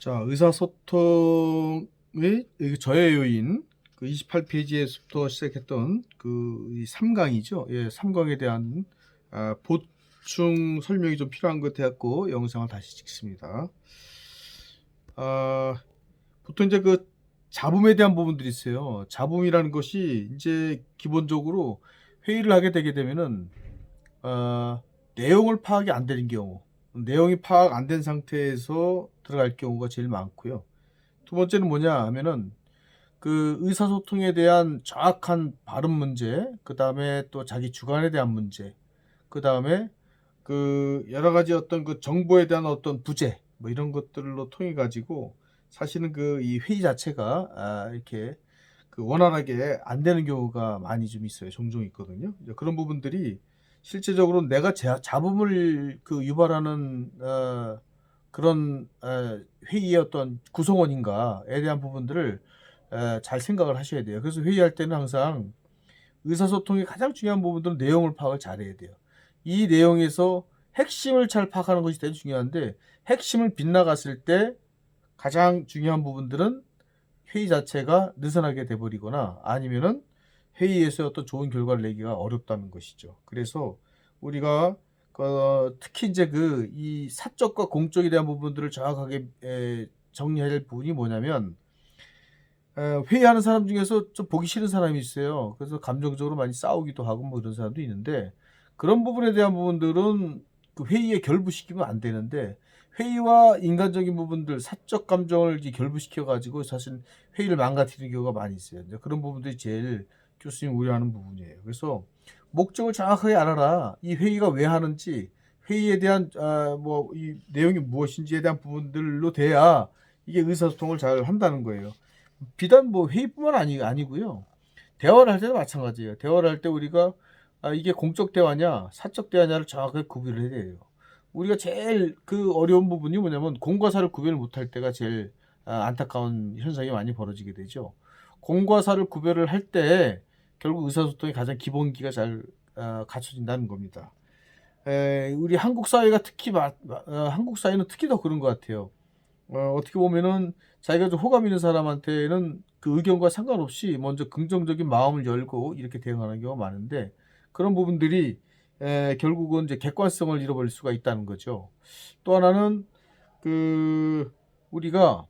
자, 의사소통의 저해 요인, 그 28페이지에서부터 시작했던 이 3강이죠. 예, 3강에 대한 보충 설명이 좀 필요한 것 같아갖고 영상을 다시 찍습니다. 보통 이제 그 잡음에 대한 부분들이 있어요. 잡음이라는 것이 이제 기본적으로 회의를 하게 되게 되면은 내용을 파악이 안 되는 경우, 내용이 파악 안 된 상태에서 들어갈 경우가 제일 많고요. 두 번째는 뭐냐 하면은 그 의사소통에 대한 정확한 발음 문제, 그 다음에 또 자기 주관에 대한 문제, 그 다음에 그 여러 가지 어떤 그 정보에 대한 어떤 부재, 뭐 이런 것들로 통해 가지고 사실은 그 이 회의 자체가 이렇게 그 원활하게 안 되는 경우가 많이 좀 있어요. 종종 있거든요. 이제 그런 부분들이 실제적으로 내가 잡음을 그 유발하는 그런 회의의 어떤 구성원인가에 대한 부분들을 잘 생각을 하셔야 돼요. 그래서 회의할 때는 항상 의사소통의 가장 중요한 부분들은 내용을 파악을 잘해야 돼요. 이 내용에서 핵심을 잘 파악하는 것이 되게 중요한데, 핵심을 빗나갔을 때 가장 중요한 부분들은 회의 자체가 느슨하게 돼버리거나 아니면은 회의에서 어떤 좋은 결과를 내기가 어렵다는 것이죠. 그래서 우리가 특히 이제 그 이 사적과 공적에 대한 부분들을 정확하게 정리해야 될 부분이 뭐냐면, 회의하는 사람 중에서 좀 보기 싫은 사람이 있어요. 그래서 감정적으로 많이 싸우기도 하고 뭐 이런 사람도 있는데, 그런 부분에 대한 부분들은 그 회의에 결부시키면 안 되는데, 회의와 인간적인 부분들, 사적 감정을 이제 결부시켜 가지고 사실 회의를 망가뜨리는 경우가 많이 있어요. 이제 그런 부분들이 제일 교수님이 우려하는 부분이에요. 그래서 목적을 정확하게 알아라. 이 회의가 왜 하는지, 회의에 대한 뭐 이 내용이 무엇인지에 대한 부분들로 돼야 이게 의사소통을 잘 한다는 거예요. 비단 뭐 회의뿐만 아니고요. 대화를 할 때도 마찬가지예요. 대화를 할 때 우리가 이게 공적 대화냐, 사적 대화냐를 정확하게 구별을 해야 돼요. 우리가 제일 그 어려운 부분이 뭐냐면 공과 사를 구별을 못할 때가 제일 안타까운 현상이 많이 벌어지게 되죠. 공과 사를 구별을 할 때 결국 의사소통의 가장 기본기가 잘 갖춰진다는 겁니다. 우리 한국 사회가 특히 한국 사회는 특히 더 그런 것 같아요. 어떻게 보면은 자기가 좀 호감 있는 사람한테는 그 의견과 상관없이 먼저 긍정적인 마음을 열고 이렇게 대응하는 경우가 많은데, 그런 부분들이 결국은 이제 객관성을 잃어버릴 수가 있다는 거죠. 또 하나는 그 우리가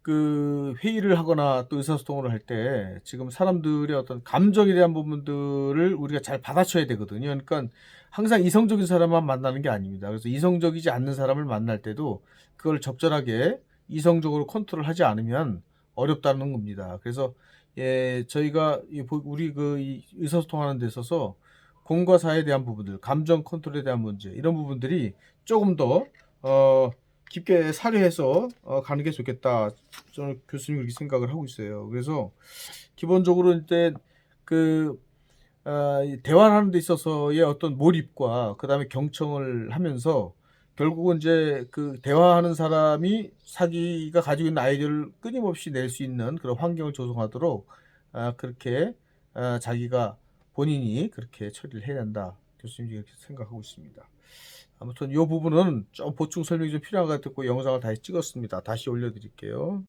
그 회의를 하거나 또 의사소통을 할 때 지금 사람들의 어떤 감정에 대한 부분들을 우리가 잘 받아쳐야 되거든요. 그러니까 항상 이성적인 사람만 만나는 게 아닙니다. 그래서 이성적이지 않는 사람을 만날 때도 그걸 적절하게 이성적으로 컨트롤하지 않으면 어렵다는 겁니다. 그래서 저희가 우리 이 의사소통하는 데 있어서 공과 사에 대한 부분들, 감정 컨트롤에 대한 문제, 이런 부분들이 조금 더 깊게 사려해서 가는 게 좋겠다. 저는 교수님 그렇게 생각을 하고 있어요. 그래서 기본적으로 이제 그 대화를 하는 데 있어서의 어떤 몰입과 그 다음에 경청을 하면서 결국은 이제 그 대화하는 사람이 자기가 가지고 있는 아이디어를 끊임없이 낼 수 있는 그런 환경을 조성하도록 그렇게 자기가 본인이 그렇게 처리를 해야 한다. 교수님이 이렇게 생각하고 있습니다. 아무튼 이 부분은 좀 보충 설명이 좀 필요한 것 같고 영상을 다시 찍었습니다. 다시 올려드릴게요.